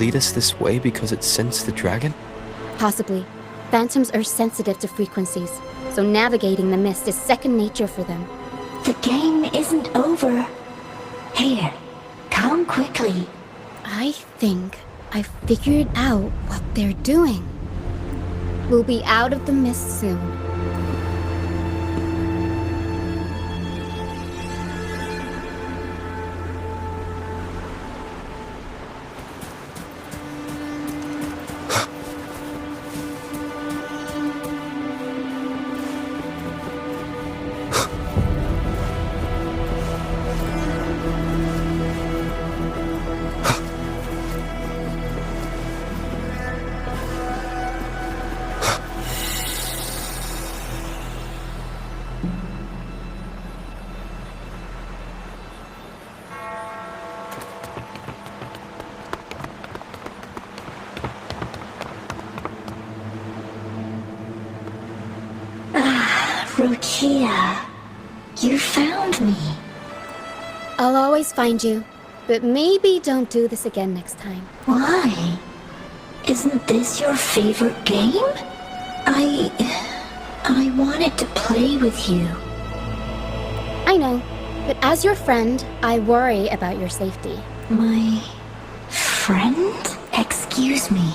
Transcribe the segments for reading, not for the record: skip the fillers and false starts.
lead us this way because it sensed the dragon? Possibly. Phantoms are sensitive to frequencies, so navigating the mist is second nature for them. The game isn't over. Here, come quickly. I think I figured out what they're doing. We'll be out of the mist soon. Rochia, you found me. I'll always find you, but maybe don't do this again next time. Why? Isn't this your favorite game? I wanted to play with you. I know, but as your friend, I worry about your safety. My friend? Excuse me.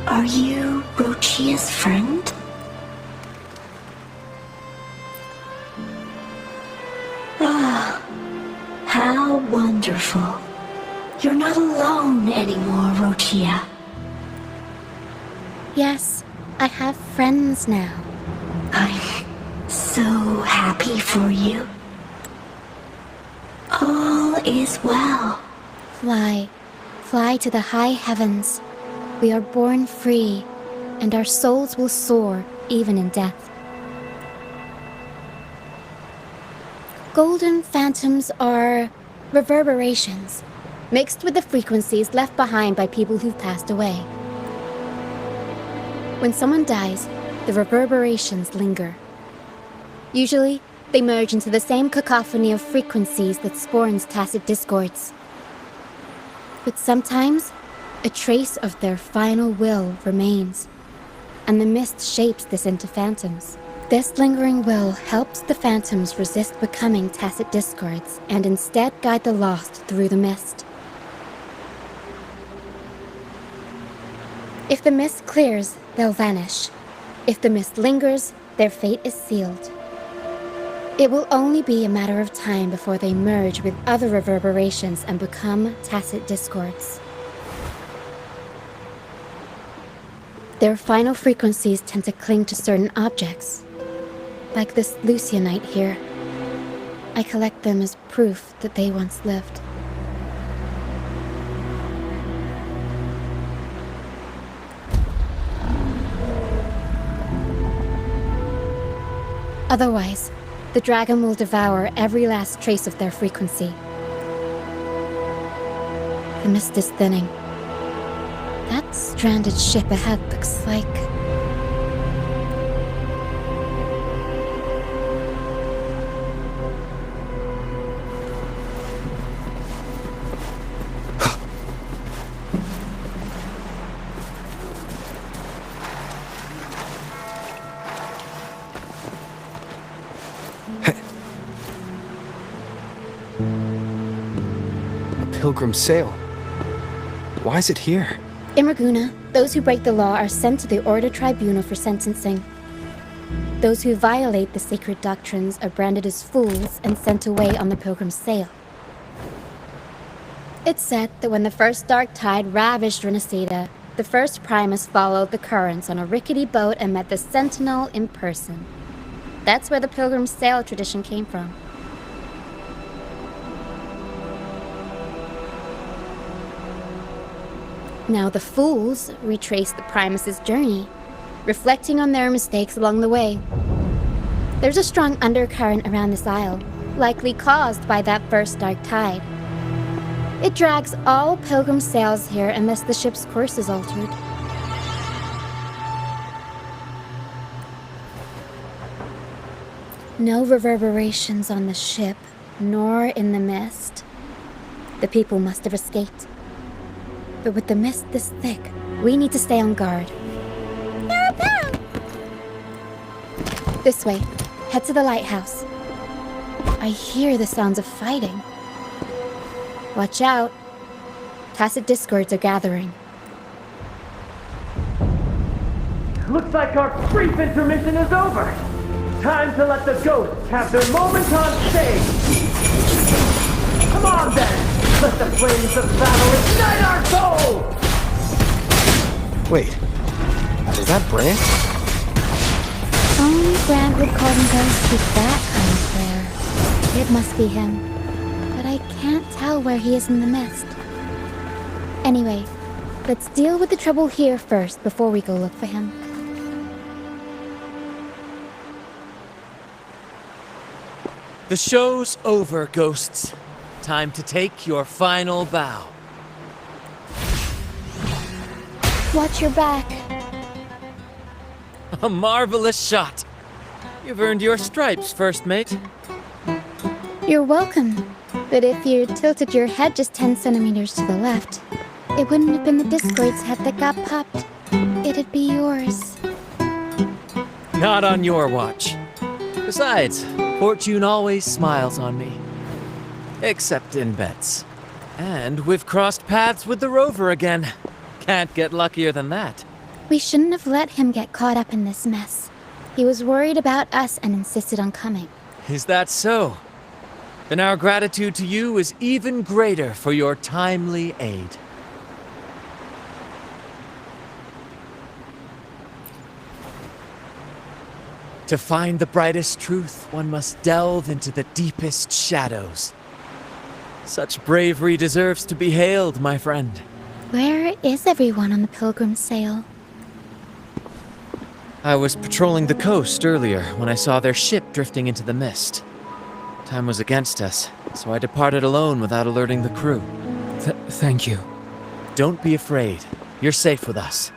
Are you Rochia's friend? Ah, how wonderful. You're not alone anymore, Rochia. Yes, I have friends now. I'm so happy for you. All is well. Fly to the high heavens. We are born free, and our souls will soar even in death. Golden phantoms are reverberations, mixed with the frequencies left behind by people who've passed away. When someone dies, the reverberations linger. Usually, they merge into the same cacophony of frequencies that spawns tacit discords. But sometimes, a trace of their final will remains, and the mist shapes this into phantoms. This lingering will helps the phantoms resist becoming tacit discords and instead guide the lost through the mist. If the mist clears, they'll vanish. If the mist lingers, their fate is sealed. It will only be a matter of time before they merge with other reverberations and become tacit discords. Their final frequencies tend to cling to certain objects, like this Lucianite here. I collect them as proof that they once lived. Otherwise, the dragon will devour every last trace of their frequency. The mist is thinning. That stranded ship ahead looks like... Pilgrim sail. Why is it here? In Raguna, those who break the law are sent to the Order Tribunal for sentencing. Those who violate the sacred doctrines are branded as fools and sent away on the Pilgrim's sail. It's said that when the first dark tide ravaged Renacida, the first Primus followed the currents on a rickety boat and met the Sentinel in person. That's where the Pilgrim's sail tradition came from. Now the fools retrace the Primus's journey, reflecting on their mistakes along the way. There's a strong undercurrent around this isle, likely caused by that first dark tide. It drags all pilgrim sails here unless the ship's course is altered. No reverberations on the ship, nor in the mist. The people must have escaped. But with the mist this thick, we need to stay on guard. This way. Head to the lighthouse. I hear the sounds of fighting. Watch out. Tacit discords are gathering. Looks like our brief intermission is over. Time to let the ghosts have their moment on stage. Come on then! Let the flames of battle ignite our souls! Wait, is that Brant? Only Grant would call them ghosts with that kind of prayer. It must be him. But I can't tell where he is in the mist. Anyway, let's deal with the trouble here first before we go look for him. The show's over, ghosts. Time to take your final bow. Watch your back. A marvelous shot. You've earned your stripes, first mate. You're welcome. But if you tilted your head just 10 centimeters to the left, it wouldn't have been the Discord's head that got popped. It'd be yours. Not on your watch. Besides, fortune always smiles on me. Except in bets. And we've crossed paths with the rover again. Can't get luckier than that. We shouldn't have let him get caught up in this mess. He was worried about us and insisted on coming. Is that so? Then our gratitude to you is even greater for your timely aid. To find the brightest truth, one must delve into the deepest shadows. Such bravery deserves to be hailed, my friend. Where is everyone on the Pilgrim sail? I was patrolling the coast earlier when I saw their ship drifting into the mist. Time was against us, so I departed alone without alerting the crew. Thank you. Don't be afraid. You're safe with us.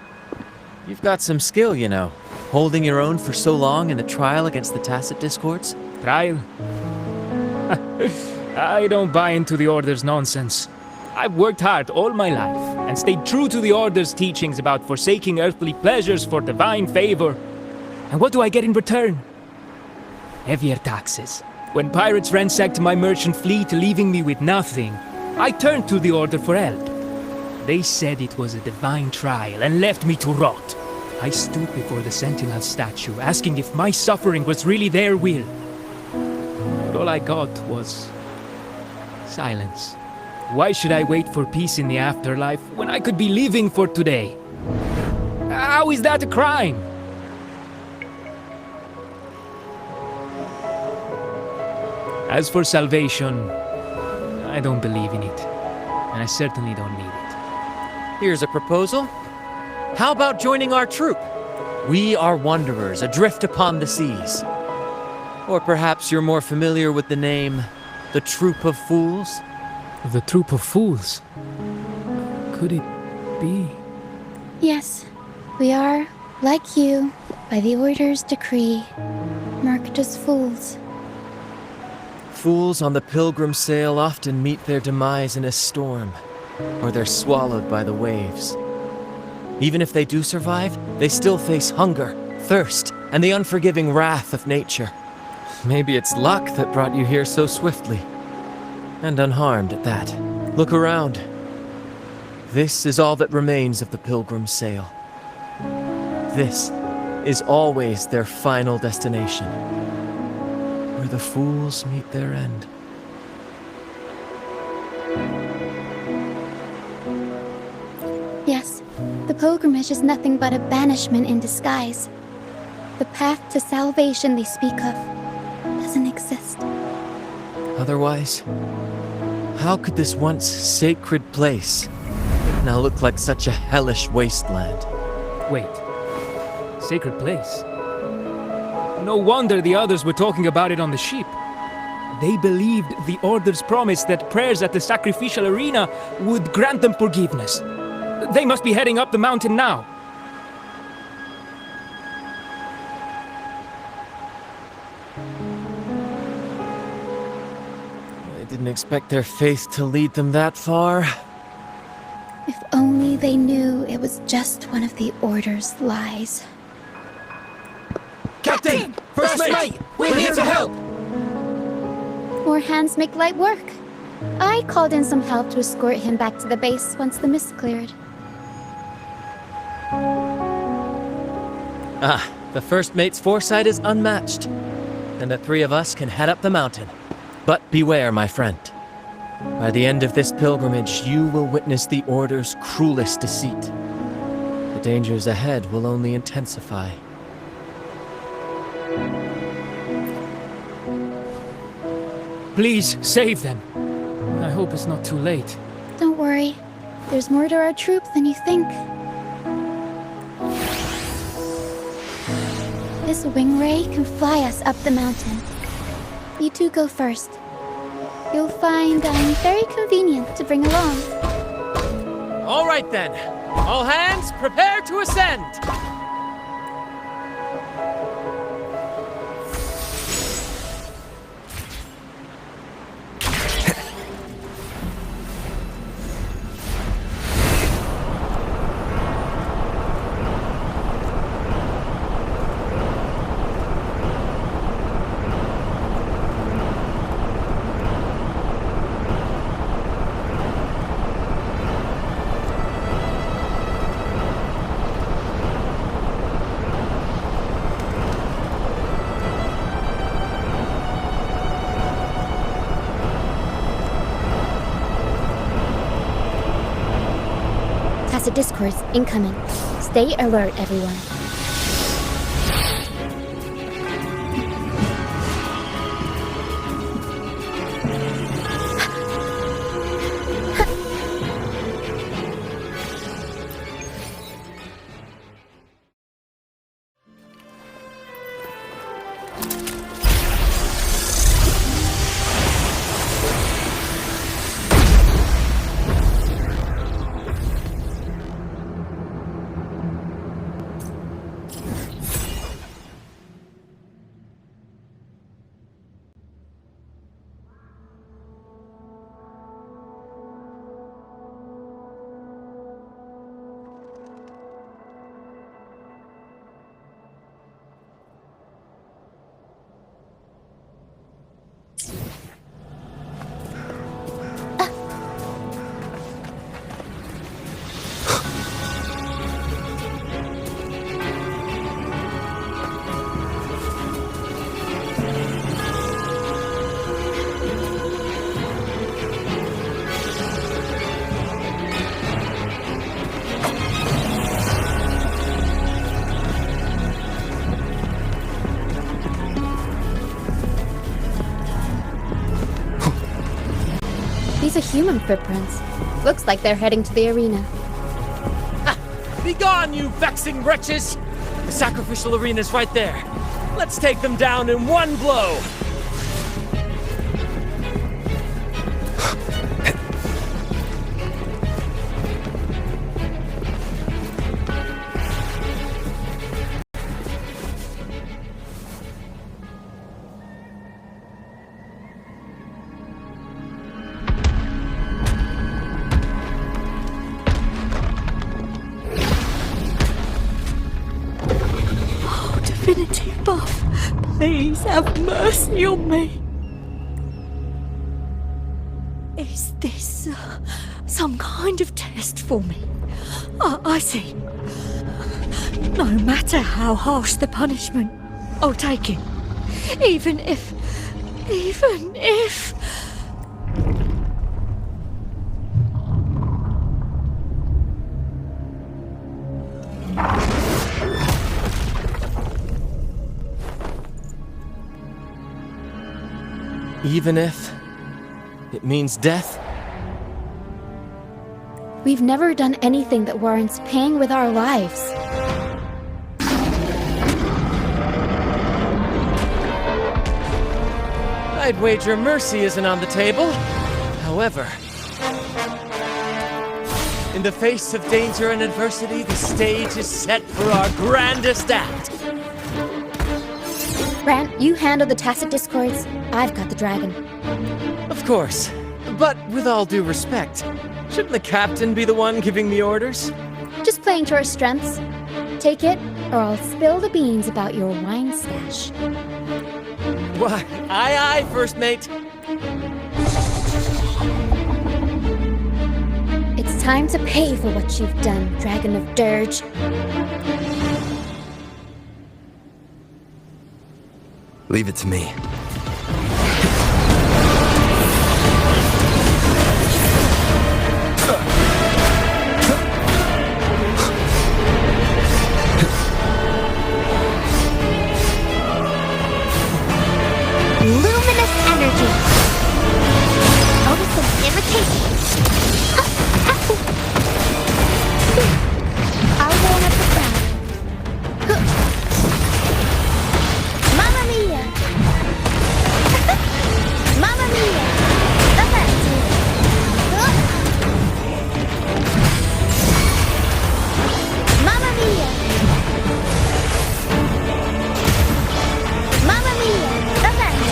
You've got some skill, you know. Holding your own for so long in a trial against the Tacit Discords. Trial? I don't buy into the Order's nonsense. I've worked hard all my life and stayed true to the Order's teachings about forsaking earthly pleasures for divine favor. And what do I get in return? Heavier taxes. When pirates ransacked my merchant fleet, leaving me with nothing, I turned to the Order for help. They said it was a divine trial and left me to rot. I stood before the Sentinel statue, asking if my suffering was really their will. But all I got was silence. Why should I wait for peace in the afterlife when I could be living for today? How is that a crime? As for salvation, I don't believe in it. And I certainly don't need it. Here's a proposal. How about joining our troop? We are wanderers adrift upon the seas. Or perhaps you're more familiar with the name, the Troop of Fools? The Troop of Fools? Could it be? Yes, we are, like you, by the Order's decree, marked as fools. Fools on the Pilgrim sail often meet their demise in a storm, or they're swallowed by the waves. Even if they do survive, they still face hunger, thirst, and the unforgiving wrath of nature. Maybe it's luck that brought you here so swiftly. And unharmed at that. Look around. This is all that remains of the Pilgrim sail. This is always their final destination, where the fools meet their end. Yes, the pilgrimage is nothing but a banishment in disguise. The path to salvation they speak of doesn't exist. Otherwise, how could this once sacred place now look like such a hellish wasteland? Wait. Sacred place? No wonder the others were talking about it on the ship. They believed the Order's promise that prayers at the sacrificial arena would grant them forgiveness. They must be heading up the mountain now. I didn't expect their faith to lead them that far. If only they knew it was just one of the Order's lies. Captain! First mate! We're here to help! More hands make light work. I called in some help to escort him back to the base once the mist cleared. Ah, the first mate's foresight is unmatched. And the three of us can head up the mountain. But beware, my friend. By the end of this pilgrimage, you will witness the Order's cruelest deceit. The dangers ahead will only intensify. Please, save them. I hope it's not too late. Don't worry. There's more to our troop than you think. This wing ray can fly us up the mountain. You two go first. You'll find I'm very convenient to bring along. All right then. All hands, prepare to ascend! Discourse incoming. Stay alert, everyone. These are human footprints. Looks like they're heading to the arena. Begone, you vexing wretches! The sacrificial arena's right there. Let's take them down in one blow! Divinity above, please have mercy on me. Is this some kind of test for me? I see. No matter how harsh the punishment, I'll take it. Even if... Even if it means death? We've never done anything that warrants paying with our lives. I'd wager mercy isn't on the table. However, in the face of danger and adversity, the stage is set for our grandest act. Brant, you handle the tacit discords. I've got the dragon. Of course, but with all due respect, Shouldn't the captain be the one giving the orders? Just playing to our strengths. Take it, or I'll spill the beans about your wine stash. Why, aye, first mate. It's time to pay for what you've done, Dragon of Dirge. Leave it to me. Luminous energy. Notice some irritation. I'll warm up the crowd. Mamma mia! Mamma mia! The best. Mamma mia! Mamma mia! The best.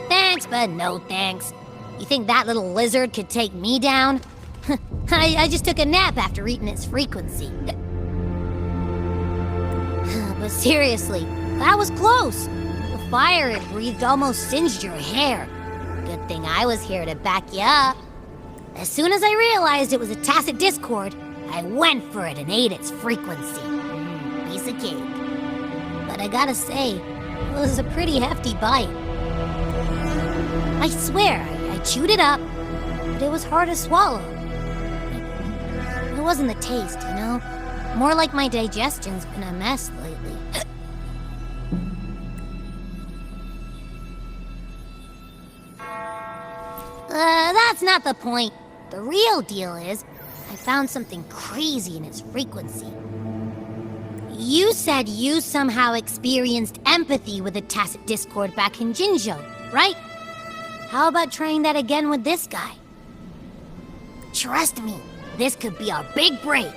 Thanks, but no thanks. You think that little lizard could take me down? I just took a nap after eating its frequency. But seriously, that was close. The fire it breathed almost singed your hair. Good thing I was here to back you up. As soon as I realized it was a tacit discord, I went for it and ate its frequency. Piece of cake. But I gotta say, it was a pretty hefty bite. I swear, I chewed it up, but it was hard to swallow. It wasn't the taste, you know? More like my digestion's been a mess lately. That's not the point. The real deal is, I found something crazy in its frequency. You said you somehow experienced empathy with the tacit discord back in Jinzhou, right? How about trying that again with this guy? Trust me, this could be our big break.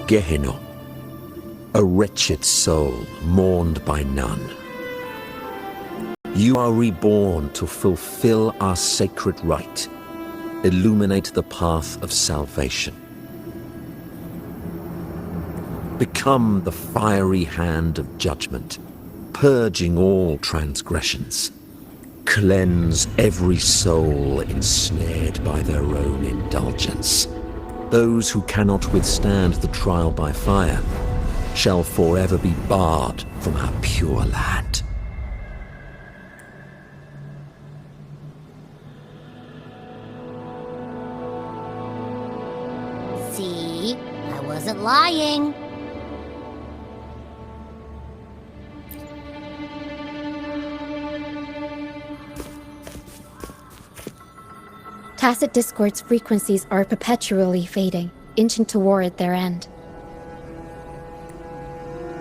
Gehenna, a wretched soul mourned by none. You are reborn to fulfill our sacred rite, illuminate the path of salvation. Become the fiery hand of judgment, purging all transgressions. Cleanse every soul ensnared by their own indulgence. Those who cannot withstand the trial by fire shall forever be barred from our pure land. See, I wasn't lying. Tacit discord's frequencies are perpetually fading, inching toward their end.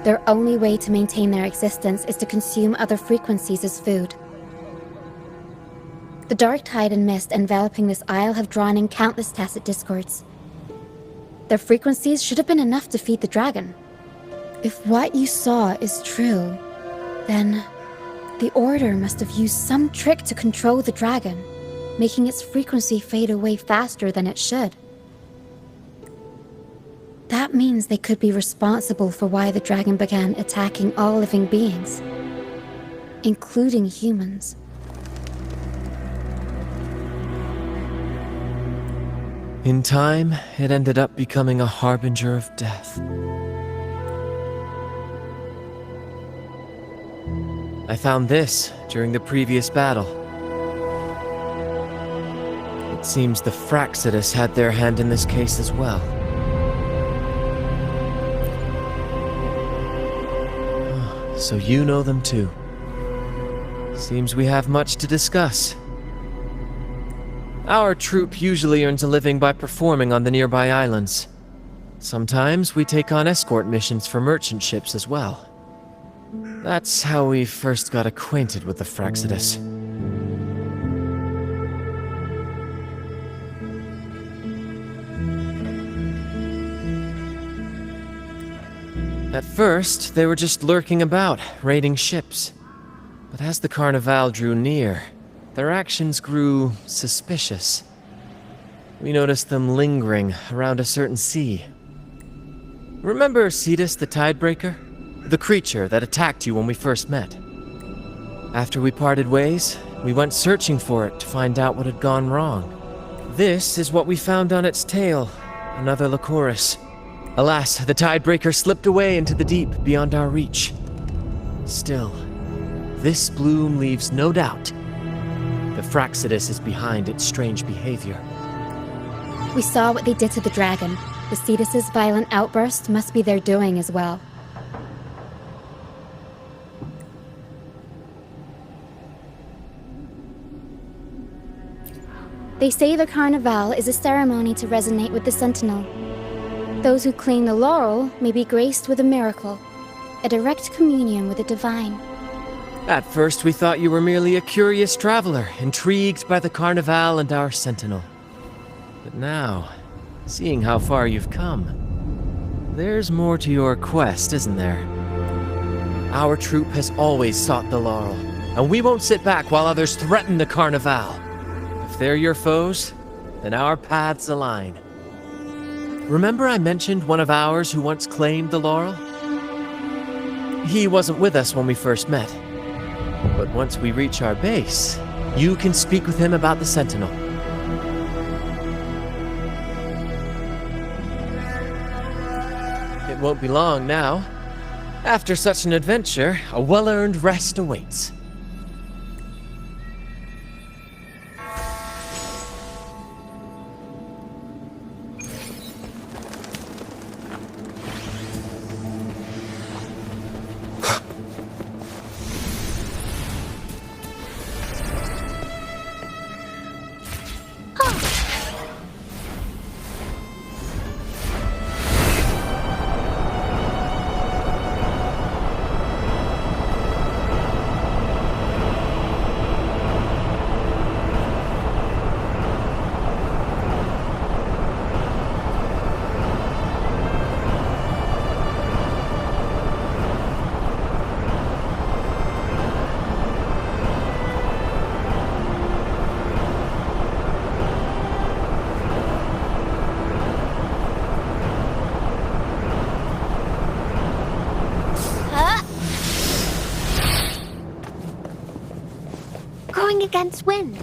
Their only way to maintain their existence is to consume other frequencies as food. The dark tide and mist enveloping this isle have drawn in countless tacit discords. Their frequencies should have been enough to feed the dragon. If what you saw is true, then the Order must have used some trick to control the dragon, making its frequency fade away faster than it should. That means they could be responsible for why the dragon began attacking all living beings, including humans. In time, it ended up becoming a harbinger of death. I found this during the previous battle. It seems the Fraxidus had their hand in this case as well. So you know them too. Seems we have much to discuss. Our troupe usually earns a living by performing on the nearby islands. Sometimes we take on escort missions for merchant ships as well. That's how we first got acquainted with the Fraxidus. At first, they were just lurking about, raiding ships. But as the Carnival drew near, their actions grew suspicious. We noticed them lingering around a certain sea. Remember Cetus the Tidebreaker? The creature that attacked you when we first met. After we parted ways, we went searching for it to find out what had gone wrong. This is what we found on its tail, another Lycoris. Alas, the Tidebreaker slipped away into the deep beyond our reach. Still, this bloom leaves no doubt. The Fraxidus is behind its strange behavior. We saw what they did to the dragon. The Cetus's violent outburst must be their doing as well. They say the Carnival is a ceremony to resonate with the Sentinel. Those who claim the laurel may be graced with a miracle, a direct communion with the divine. At first, we thought you were merely a curious traveler, intrigued by the Carnival and our Sentinel. But now, seeing how far you've come, there's more to your quest, isn't there? Our troupe has always sought the laurel, and we won't sit back while others threaten the Carnival. If they're your foes, then our paths align. Remember I mentioned one of ours who once claimed the laurel? He wasn't with us when we first met. But once we reach our base, you can speak with him about the Sentinel. It won't be long now. After such an adventure, a well-earned rest awaits. Going against wind.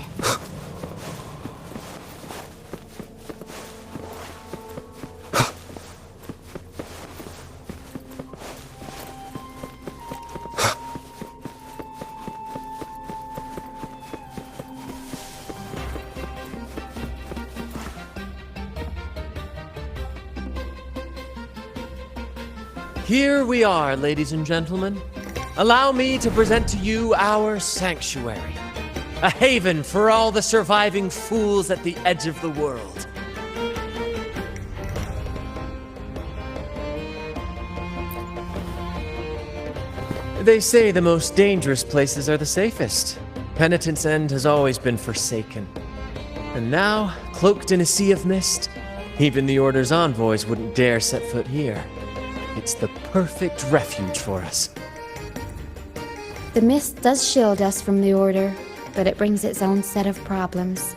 Here we are, ladies and gentlemen. Allow me to present to you our sanctuary. A haven for all the surviving fools at the edge of the world. They say the most dangerous places are the safest. Penitent's End has always been forsaken. And now, cloaked in a sea of mist, even the Order's envoys wouldn't dare set foot here. It's the perfect refuge for us. The mist does shield us from the Order, but it brings its own set of problems.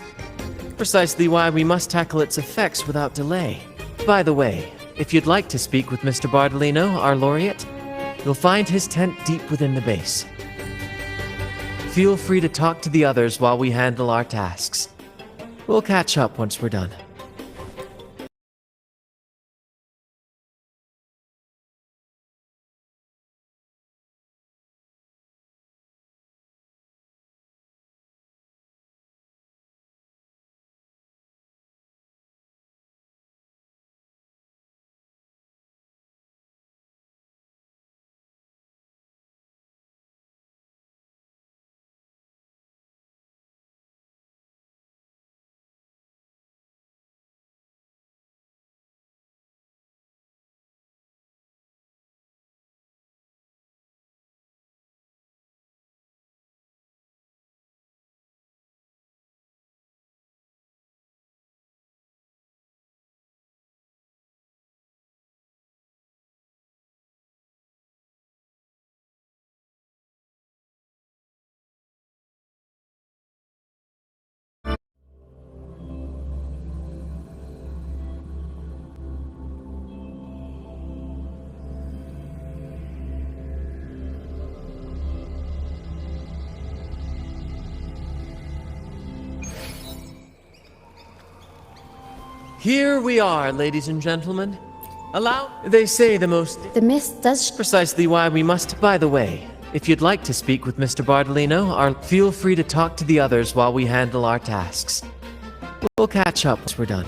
Precisely why we must tackle its effects without delay. By the way, if you'd like to speak with Mr. Bardolino, our laureate, you'll find his tent deep within the base. Feel free to talk to the others while we handle our tasks. We'll catch up once we're done. Here we are, ladies and gentlemen. They say the most... The mist does... Precisely why we must... By the way, if you'd like to speak with Mr. Bardolino, feel free to talk to the others while we handle our tasks. We'll catch up once we're done.